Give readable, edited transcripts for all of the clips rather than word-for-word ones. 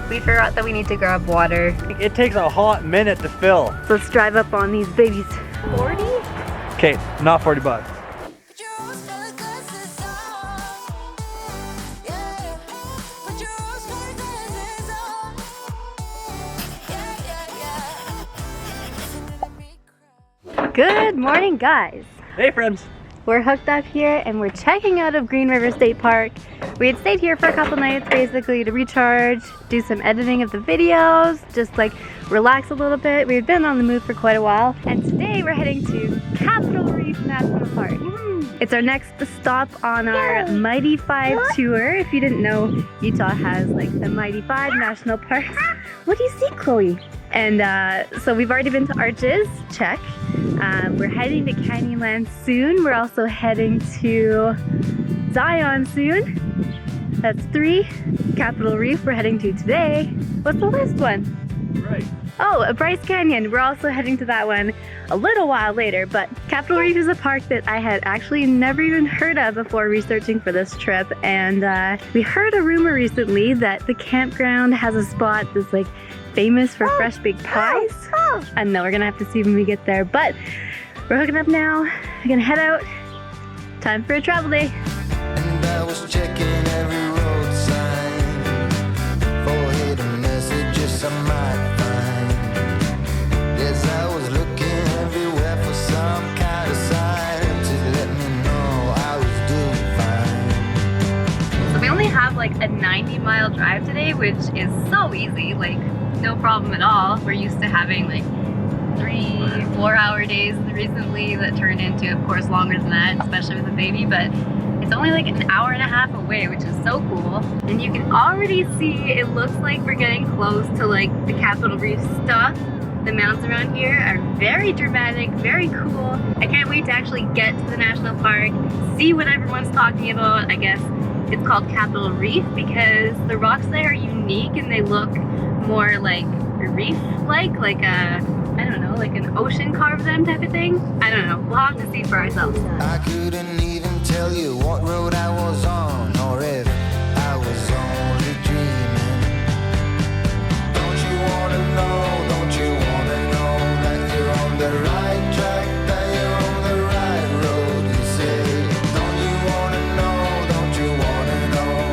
We forgot that we need to grab water. It takes a hot minute to fill. So let's drive up on these babies. 40? Okay, not 40 bucks. Good morning, guys. Hey friends. We're hooked up here and we're checking out of Green River State Park. We had stayed here for a couple nights basically to recharge, do some editing of the videos, just like relax a little bit. We had been on the move for quite a while, and today we're heading to Capitol Reef National Park. It's our next stop on our Mighty 5 tour. If you didn't know, Utah has like the Mighty 5 national parks. What do you see, Chloe? And so we've already been to Arches, check. We're heading to Canyonland soon. We're also heading to Zion soon. That's 3. Capitol Reef we're heading to today. What's the last one? Right. Oh, Bryce Canyon. We're also heading to that one a little while later, but Capitol Reef is a park that I had actually never even heard of before researching for this trip. And we heard a rumor recently that the campground has a spot that's like famous for fresh baked pies. And no, we're gonna have to see when we get there, but we're hooking up now. We're gonna head out. Time for a travel day. And I was checking every road sign for hidden messages I might find. Yes, I was looking everywhere for some kind of sign to let me know I was doing fine. So we only have like a 90-mile drive today, which is so easy, like no problem at all. We're used to having like 3-4 hour days recently that turned into, of course, longer than that, especially with a baby, but it's only like an hour and a half away, which is so cool. And you can already see it looks like we're getting close to like the Capitol Reef stuff. The mountains around here are very dramatic, very cool. I can't wait to actually get to the national park, see what everyone's talking about. I guess it's called Capitol Reef because the rocks there are unique and they look more like reef-like, like a, I don't know, like an ocean carved them type of thing. I don't know. We'll have to see for ourselves. I couldn't even tell you what road I was on or if I was only dreaming. Don't you wanna know, don't you wanna know that you're on the right track, that you're on the right road, you say. Don't you wanna know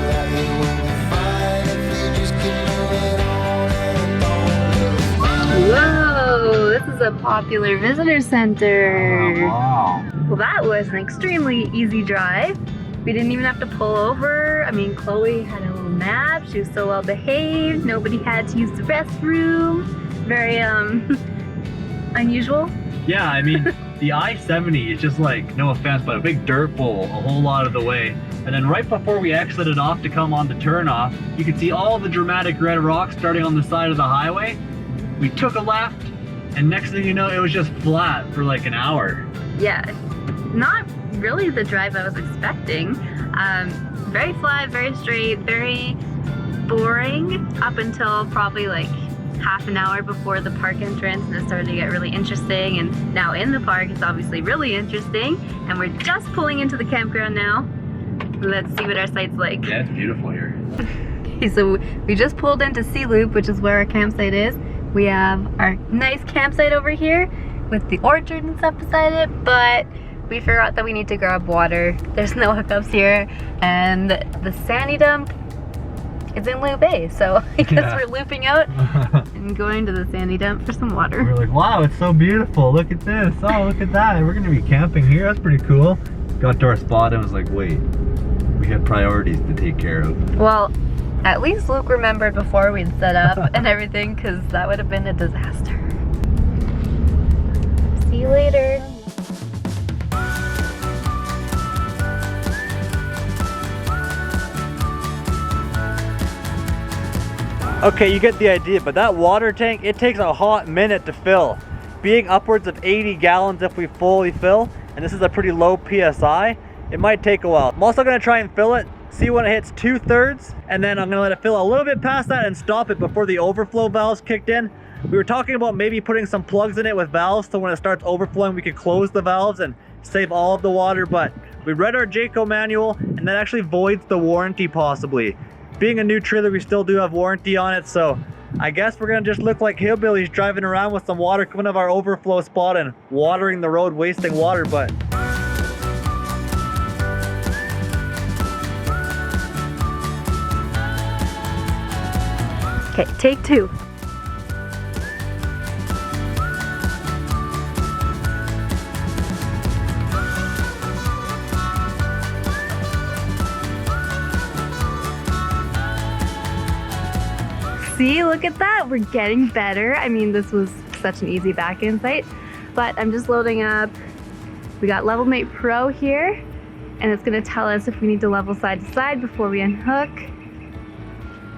that you will be fine if you just keep moving on and don't look. Whoa, this is a popular visitor center. Oh, wow. Well, that was an extremely easy drive. We didn't even have to pull over. I mean, Chloe had a little nap. She was so well behaved. Nobody had to use the restroom. Very unusual. Yeah, I mean, the I-70 is just like, no offense, but a big dirt bowl a whole lot of the way. And then right before we exited off to come on the turnoff, you could see all the dramatic red rocks starting on the side of the highway. We took a left, and next thing you know, it was just flat for like an hour. Yeah, not really the drive I was expecting. Very flat, very straight, very boring up until probably like half an hour before the park entrance, and it started to get really interesting. And now in the park, it's obviously really interesting. And we're just pulling into the campground now. Let's see what our site's like. Yeah, it's beautiful here. Okay, so we just pulled into Sea Loop, which is where our campsite is. We have our nice campsite over here with the orchard and stuff beside it, but we forgot that we need to grab water. There's no hookups here, and the sandy dump is in Loop A, so I guess we're looping out and going to the sandy dump for some water. We're like, wow, it's so beautiful. Look at this. Oh, look at that. We're gonna be camping here. That's pretty cool. Got to our spot and was like, wait, we had priorities to take care of. Well, at least Luke remembered before we'd set up and everything, because that would have been a disaster. See you later. Okay, you get the idea, but that water tank, it takes a hot minute to fill. Being upwards of 80 gallons if we fully fill, and this is a pretty low PSI, it might take a while. I'm also gonna try and fill it, see when it hits 2/3, and then I'm gonna let it fill a little bit past that and stop it before the overflow valves kicked in. We were talking about maybe putting some plugs in it with valves so when it starts overflowing we could close the valves and save all of the water, but we read our Jayco manual and that actually voids the warranty possibly. Being a new trailer, we still do have warranty on it, so I guess we're gonna just look like hillbillies driving around with some water coming out of our overflow spot and watering the road, wasting water, but Okay, take two. See, look at that, we're getting better. I mean, this was such an easy back end site, but I'm just loading up. We got Level Mate Pro here, and it's gonna tell us if we need to level side to side before we unhook.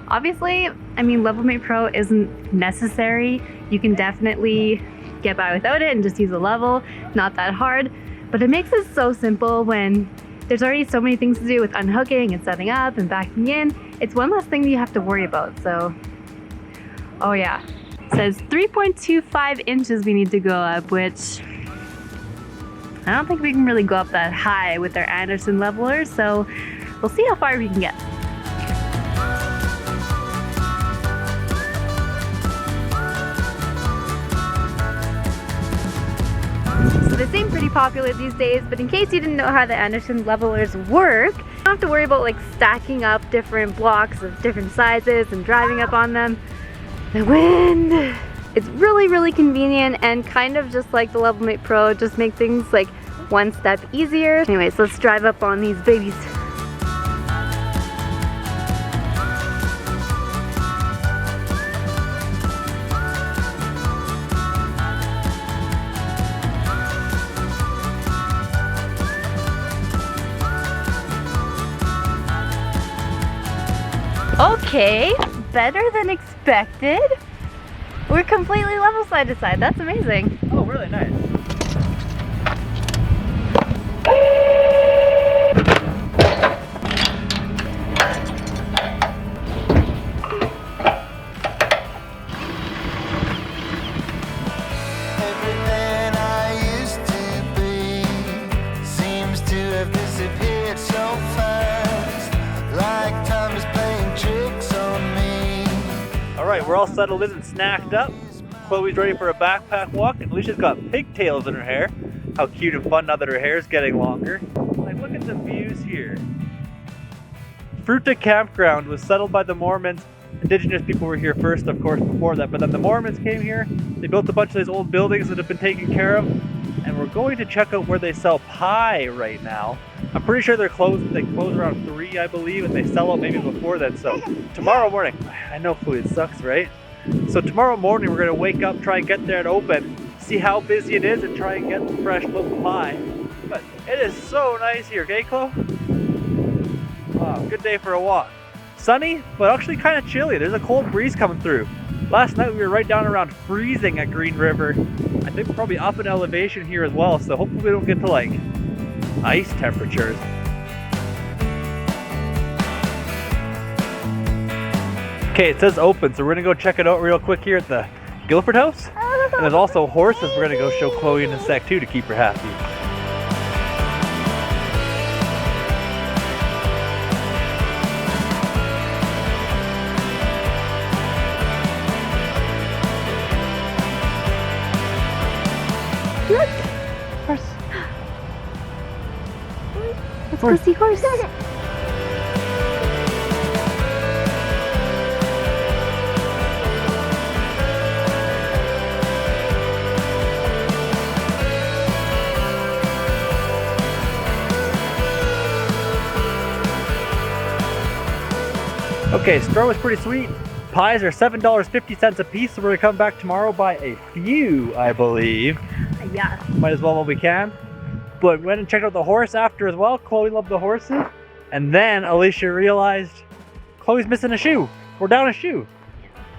Obviously, I mean, Level Mate Pro isn't necessary. You can definitely get by without it and just use a level, not that hard, but it makes it so simple when there's already so many things to do with unhooking and setting up and backing in. It's one less thing that you have to worry about, so. Oh yeah, it says 3.25 inches we need to go up, which I don't think we can really go up that high with our Anderson leveler, so we'll see how far we can get. So they seem pretty popular these days, but in case you didn't know how the Anderson levelers work, you don't have to worry about like stacking up different blocks of different sizes and driving up on them. The wind! It's really, really convenient and kind of just like the Level Mate Pro, just make things like one step easier. Anyways, let's drive up on these babies. Okay, better than expected. We're completely level side to side. That's amazing. oh, really nice. Everything I used to be seems to have disappeared so fast, like time is playing tricks on me. All right, we're all settled in and snacked up. Chloe's ready for a backpack walk, and Alysha's got pigtails in her hair. How cute and fun now that her hair is getting longer. Like, look at the views here. Fruita Campground was settled by the Mormons. Indigenous people were here first, of course, before that, but then the Mormons came here. They built a bunch of these old buildings that have been taken care of, and we're going to check out where they sell pie right now. I'm pretty sure they're closed. They close around 3, I believe, and they sell out maybe before that. So tomorrow morning, I know, Chloe, it sucks, right? So tomorrow morning, we're gonna wake up, try and get there and open, see how busy it is, and try and get some fresh local pie. But it is so nice here, okay, Chloe? Wow, good day for a walk. Sunny, but actually kind of chilly. There's a cold breeze coming through. Last night we were right down around freezing at Green River. I think we're probably up in elevation here as well, so hopefully we don't get to like ice temperatures. Okay, it says open, so we're gonna go check it out real quick here at the Guilford House. And there's also horses we're gonna go show Chloe in a sec too to keep her happy. Look! Horse. Let's go see horse. Okay, store was pretty sweet. Pies are $7.50 a piece, so we're gonna come back tomorrow, buy a few, I believe. Yeah. Might as well while we can. But we went and checked out the horse after as well. Chloe loved the horses. And then Alysha realized Chloe's missing a shoe. We're down a shoe.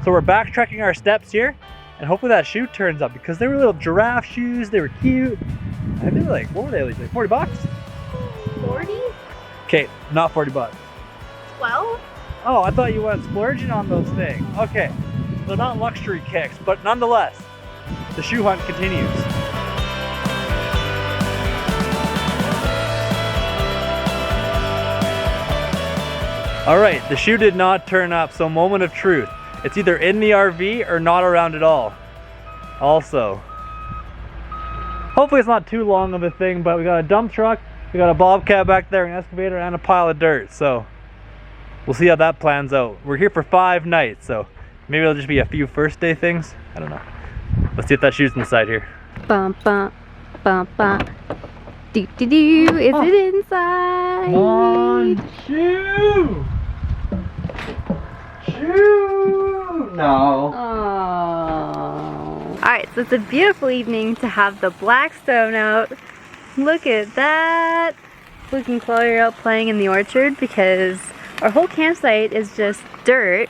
So we're backtracking our steps here, and hopefully that shoe turns up, because they were little giraffe shoes. They were cute. And they were like, what were they, like 40 bucks? 40? Okay, not 40 bucks. 12? Oh, I thought you went splurging on those things. Okay, so not luxury kicks, but nonetheless, the shoe hunt continues. Alright, the shoe did not turn up, so moment of truth. It's either in the RV or not around at all. Also, hopefully it's not too long of a thing, but we got a dump truck, we got a bobcat back there, an excavator, and a pile of dirt, so we'll see how that plans out. We're here for 5 nights, so maybe it'll just be a few first day things. I don't know. Let's see if that shoe's inside here. Bum bum bum bum. Do do do. Is it inside? Come on, shoe! Shoe! No. Oh. Alright, so it's a beautiful evening to have the Blackstone out. Look at that. Luke and Chloe are out playing in the orchard because our whole campsite is just dirt.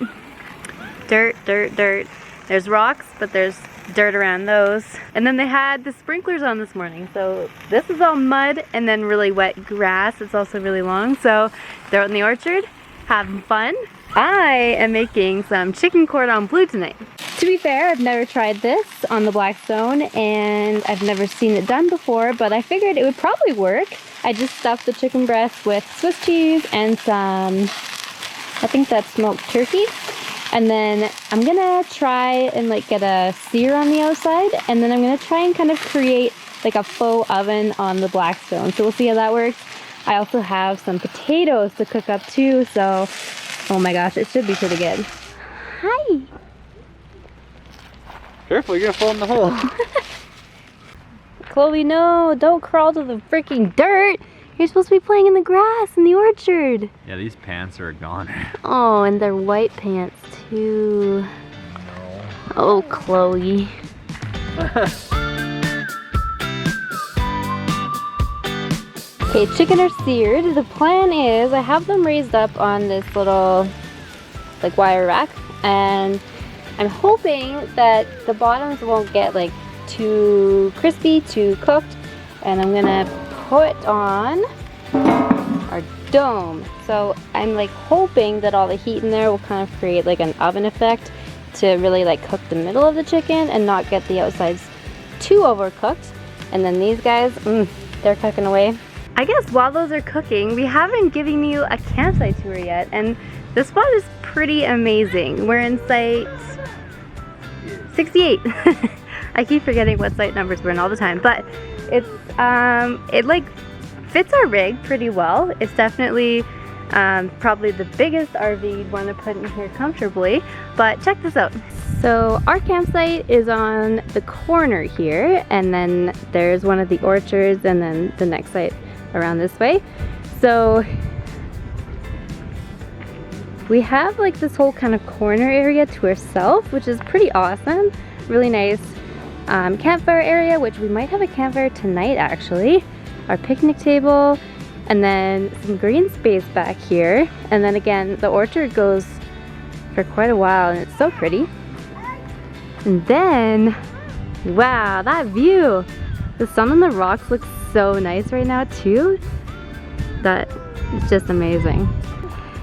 Dirt, dirt, dirt. There's rocks, but there's dirt around those. And then they had the sprinklers on this morning. So this is all mud and then really wet grass. It's also really long. So they're out in the orchard having fun. I am making some chicken cordon bleu tonight. To be fair, I've never tried this on the Blackstone and I've never seen it done before, but I figured it would probably work. I just stuffed the chicken breast with Swiss cheese and some, I think that's smoked turkey. And then I'm gonna try and like get a sear on the outside, and then I'm gonna try and kind of create like a faux oven on the Blackstone. So we'll see how that works. I also have some potatoes to cook up too, so oh my gosh, it should be pretty good. Hi! Careful, you're gonna fall in the hole. Chloe, no, don't crawl to the freaking dirt. You're supposed to be playing in the grass in the orchard. Yeah, these pants are gone. Oh, and they're white pants too. No. Oh, Chloe. Okay, chicken are seared. The plan is I have them raised up on this little like wire rack, and I'm hoping that the bottoms won't get like too crispy, too cooked, and I'm gonna put on our dome. So I'm like hoping that all the heat in there will kind of create like an oven effect to really like cook the middle of the chicken and not get the outsides too overcooked. And then these guys, they're cooking away. I guess while those are cooking, we haven't given you a campsite tour yet, and this spot is pretty amazing. We're in site 68. I keep forgetting what site numbers we're in all the time, but it's it like fits our rig pretty well. It's definitely probably the biggest RV you'd want to put in here comfortably, but check this out. So our campsite is on the corner here, and then there's one of the orchards, and then the next site around this way. So we have like this whole kind of corner area to ourselves, which is pretty awesome. Really nice campfire area, which we might have a campfire tonight actually. Our picnic table, and then some green space back here. And then again, the orchard goes for quite a while and it's so pretty. And then, wow, that view! The sun on the rocks looks so nice right now too. That is just amazing.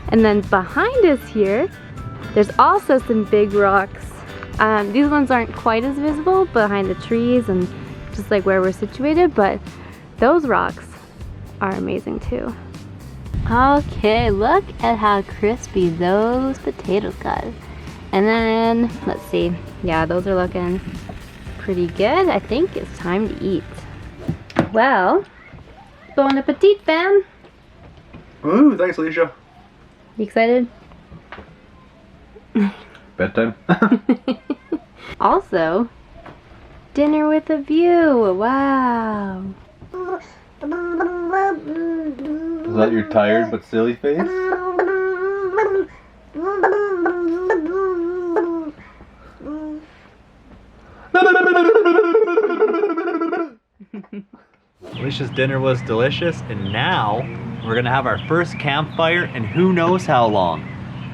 And then behind us here, there's also some big rocks. These ones aren't quite as visible behind the trees and just like where we're situated, but those rocks are amazing too. Okay, look at how crispy those potatoes got. And then, let's see. Yeah, those are looking pretty good. I think it's time to eat. Well, bon appetit, fam. Ooh, thanks, Alysha. You excited? Bedtime. Also, dinner with a view. Wow. Is that your tired but silly face? Alysha's dinner was delicious, and now we're gonna have our first campfire in who knows how long.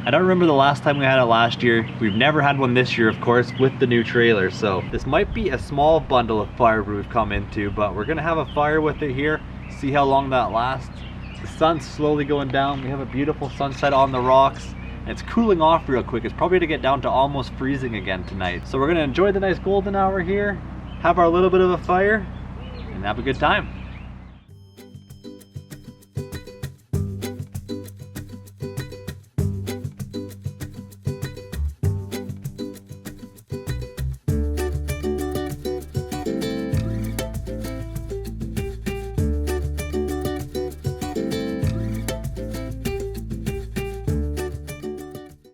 I don't remember the last time we had it last year. We've never had one this year, of course, with the new trailer. So this might be a small bundle of firewood we've come into, but we're gonna have a fire with it here, see how long that lasts. The sun's slowly going down. We have a beautiful sunset on the rocks, and it's cooling off real quick. It's probably gonna get down to almost freezing again tonight. So we're gonna enjoy the nice golden hour here, have our little bit of a fire, and have a good time.